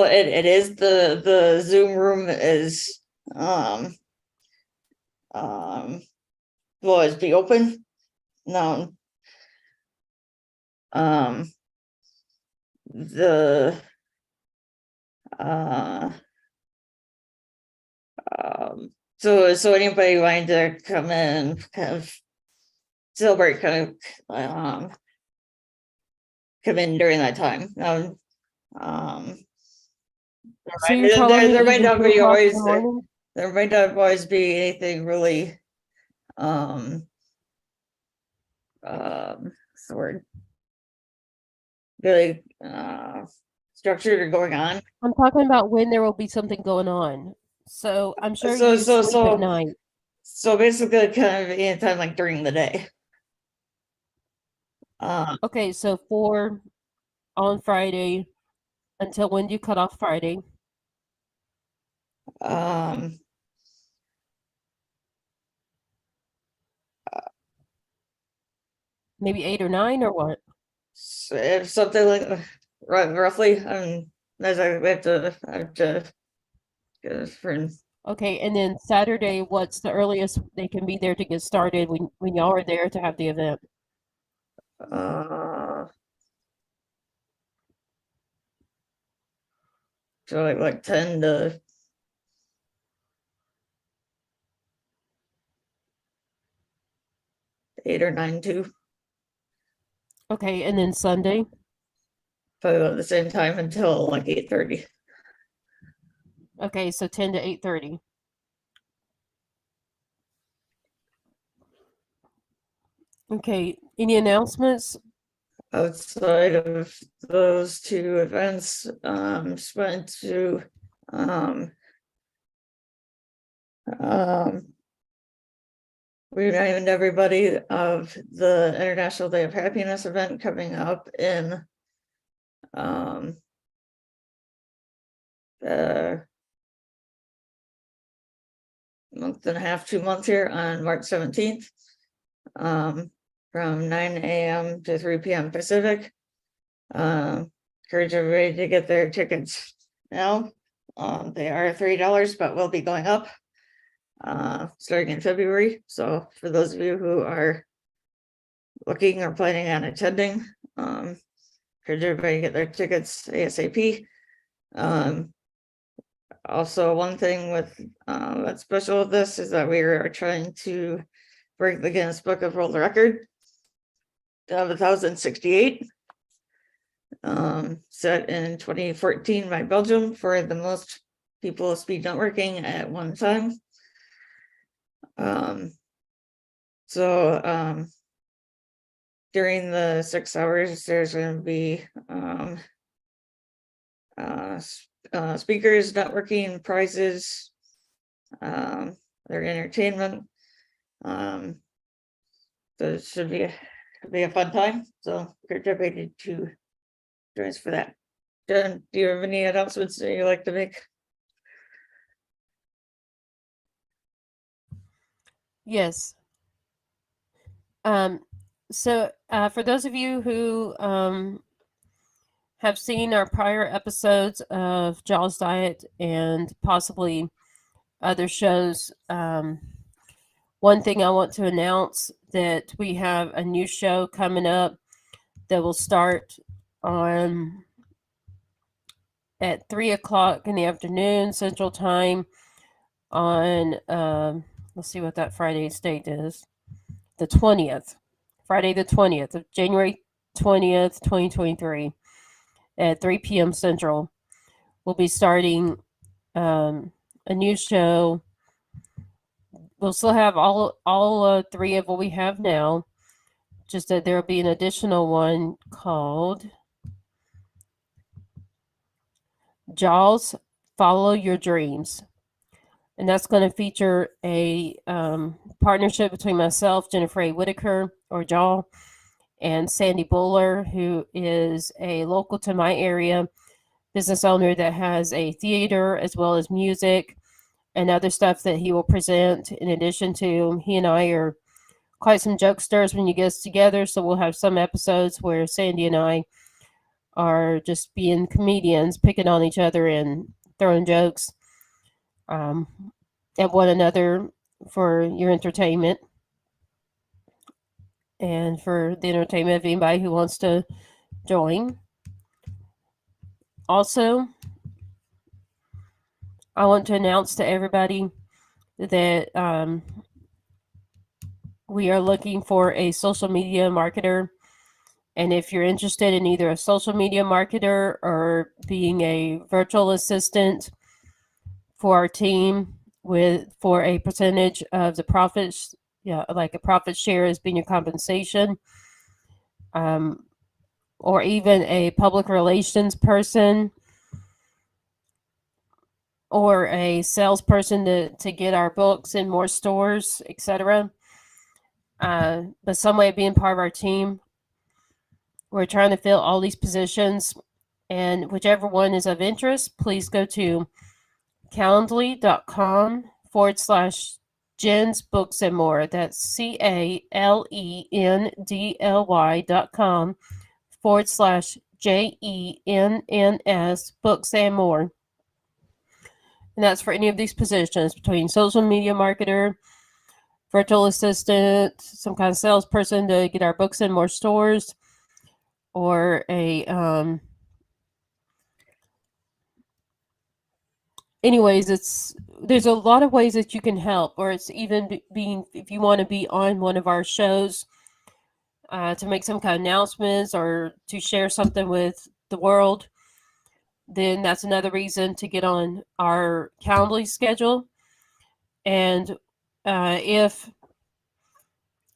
it is the Zoom room is, will always be open. No. The, so anybody wanting to come in, kind of celebrate, kind of, come in during that time. So you're telling me There might even not 2 be o'clock in always, the morning? there might not always be anything really, what's the word? Really, structured or going on. I'm talking about when there will be something going on. So I'm sure So- you so- sleep so- at night. So basically kind of anytime like during the day. Okay, so 4 on Friday until when do you cut off Friday? Maybe 8 or 9 or what? So if something like roughly, as I have to get a friend. Okay, and then Saturday, what's the earliest they can be there to get started when y'all are there to have the event? So like 10 to 8 or 9 too, Okay, and then Sunday? probably about the same time until like 8:30. Okay, so 10 to 8:30. Okay, any announcements? Outside of those two events, just went to remind everybody of the International Day of Happiness event coming up in month and a half, 2 months here on March 17th. From 9 AM to 3 PM Pacific. Encourage everybody to get their tickets now. They are $3, but will be going up starting in February. So for those of you who are looking or planning on attending, encourage everybody to get their tickets ASAP. Also, one thing with that's special with this is that we are trying to break the Guinness Book of World Record of 1,068, set in 2014 by Belgium for the most people speed networking at one time. So during the 6 hours, there's going to be speakers, networking, prizes, their entertainment. So it should be a fun time. So encourage everybody to join us for that. Jen, do you have any announcements that you'd like to make? Yes. So for those of you who have seen our prior episodes of Jaws Diet and possibly other shows, one thing I want to announce that we have a new show coming up that will start on at 3 o'clock in the afternoon Central Time on let's see what that Friday's date is. The 20th. Friday the 20th of January 20th, 2023 at 3 p.m. Central. We'll be starting a new show we'll still have all three of what we have now, just that there'll be an additional one called Jaws Follow Your Dreams. And that's going to feature a partnership between myself, Jennifer A. Whitaker, or Jaw, and Sandy Buller, who is a local to my area business owner that has a theater as well as music and other stuff that he will present. In addition to, he and I are quite some jokesters when you get us together, so we'll have some episodes where Sandy and I are just being comedians, picking on each other and throwing jokes at one another for your entertainment and for the entertainment of anybody who wants to join. Also, I want to announce to everybody that we are looking for a social media marketer. And if you're interested in either a social media marketer or being a virtual assistant for our team for a percentage of the profits, like a profit share as being your compensation, or even a public relations person or a salesperson to get our books in more stores, etc. But some way of being part of our team. We're trying to fill all these positions, and whichever one is of interest, please go to calendly.com/Jen's Books and More. That's CALENDLY.com/JENNS Books and More. And that's for any of these positions between social media marketer, virtual assistant, some kind of salesperson to get our books in more stores, or anyways, there's a lot of ways that you can help, or it's even being, if you want to be on one of our shows to make some kind of announcements or to share something with the world, then that's another reason to get on our Calendly schedule. And if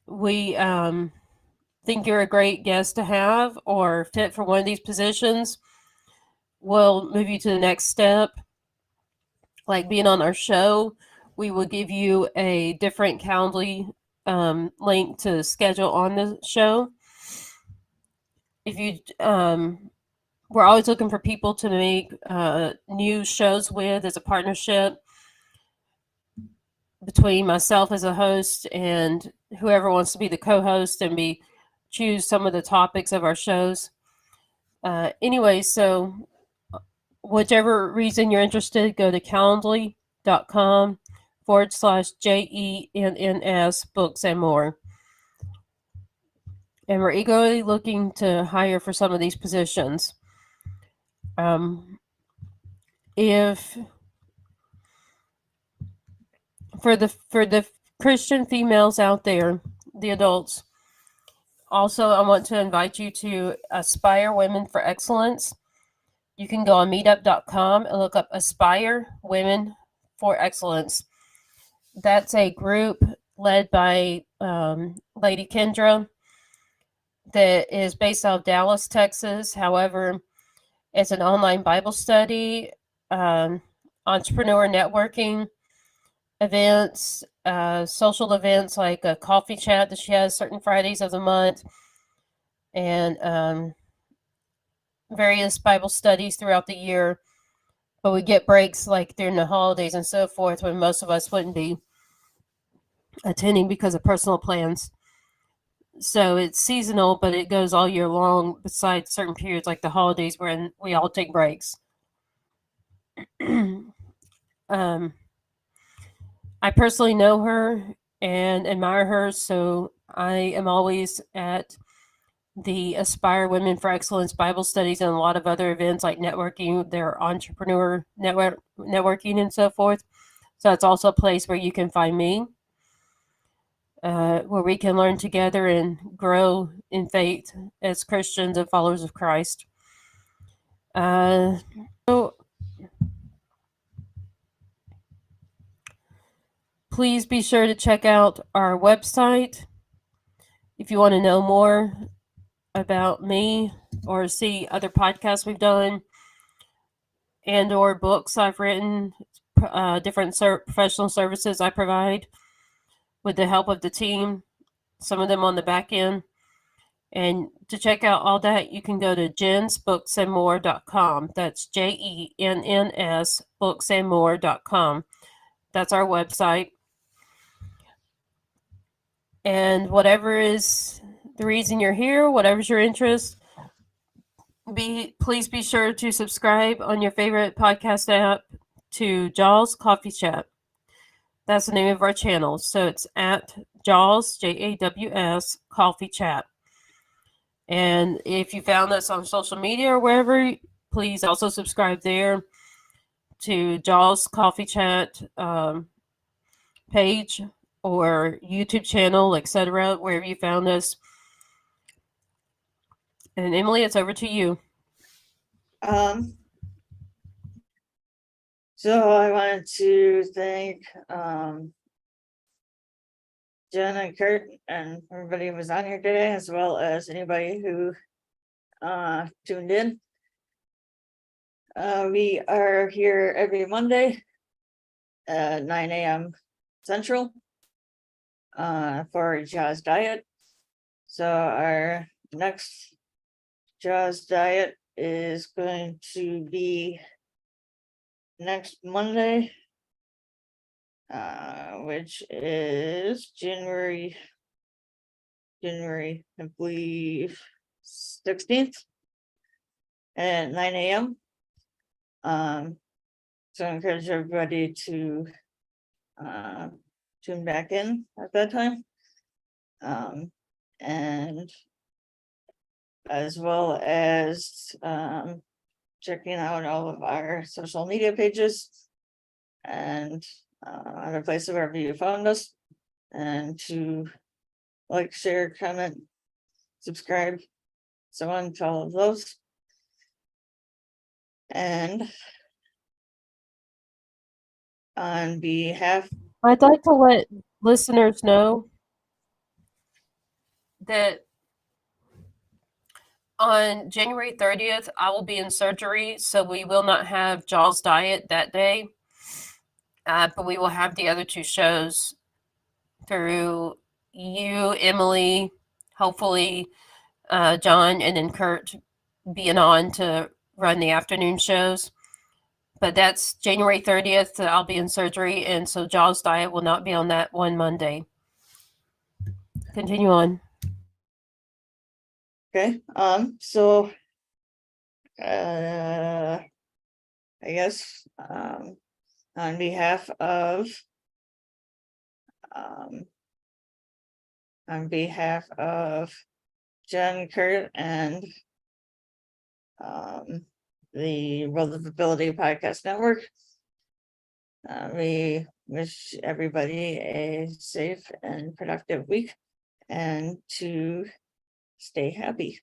we think you're a great guest to have or fit for one of these positions, we'll move you to the next step, like being on our show. We will give you a different Calendly link to schedule on the show. If you we're always looking for people to make new shows with as a partnership between myself as a host and whoever wants to be the co-host and choose some of the topics of our shows. Anyway, so whichever reason you're interested, go to calendly.com/JENNS Books and More. And we're eagerly looking to hire for some of these positions. If for the Christian females out there, the adults, also I want to invite you to Aspire Women for Excellence. You can go on meetup.com and look up Aspire Women for Excellence. That's a group led by Lady Kendra that is based out of Dallas, Texas. However, it's an online Bible study, entrepreneur networking events, social events like a coffee chat that she has certain Fridays of the month, and various Bible studies throughout the year. But we get breaks like during the holidays and so forth when most of us wouldn't be attending because of personal plans. So it's seasonal, but it goes all year long besides certain periods like the holidays when we all take breaks. I personally know her and admire her, so I am always at the Aspire Women for Excellence Bible studies and a lot of other events like networking, their entrepreneur networking and so forth. So it's also a place where you can find me, where we can learn together and grow in faith as Christians and followers of Christ. So please be sure to check out our website if you want to know more about me or see other podcasts we've done and or books I've written, different professional services I provide with the help of the team, some of them on the back end. And to check out all that, you can go to jensbooksandmore.com. That's JENNS booksandmore.com. That's our website. And whatever is the reason you're here, whatever's your interest, please be sure to subscribe on your favorite podcast app to Jaws Coffee Chat. That's the name of our channel. So it's at Jaws, JAWS, Coffee Chat. And if you found us on social media or wherever, please also subscribe there to Jaws Coffee Chat page or YouTube channel, etc., wherever you found us. And Emily, it's over to you. So I wanted to thank Jen and Kurt and everybody who was on here today, as well as anybody who tuned in. We are here every Monday at 9 a.m. Central for Jaws Diet. So our next Jaws Diet is going to be next Monday, which is January, I believe, 16th at 9 a.m. So I encourage everybody to tune back in at that time. And as well as checking out all of our social media pages and other places wherever you found us, and to like, share, comment, subscribe, so on to all of those. And on behalf, I'd like to let listeners know that on January 30th, I will be in surgery, so we will not have Jaws Diet that day. But we will have the other two shows through you, Emily, hopefully John, and then Kurt being on to run the afternoon shows. But that's January 30th. I'll be in surgery, and so Jaws Diet will not be on that one Monday. Continue on. okay, so I guess on behalf of Jen, Kurt, and the World of Ability Podcast Network, we wish everybody a safe and productive week, and to stay happy.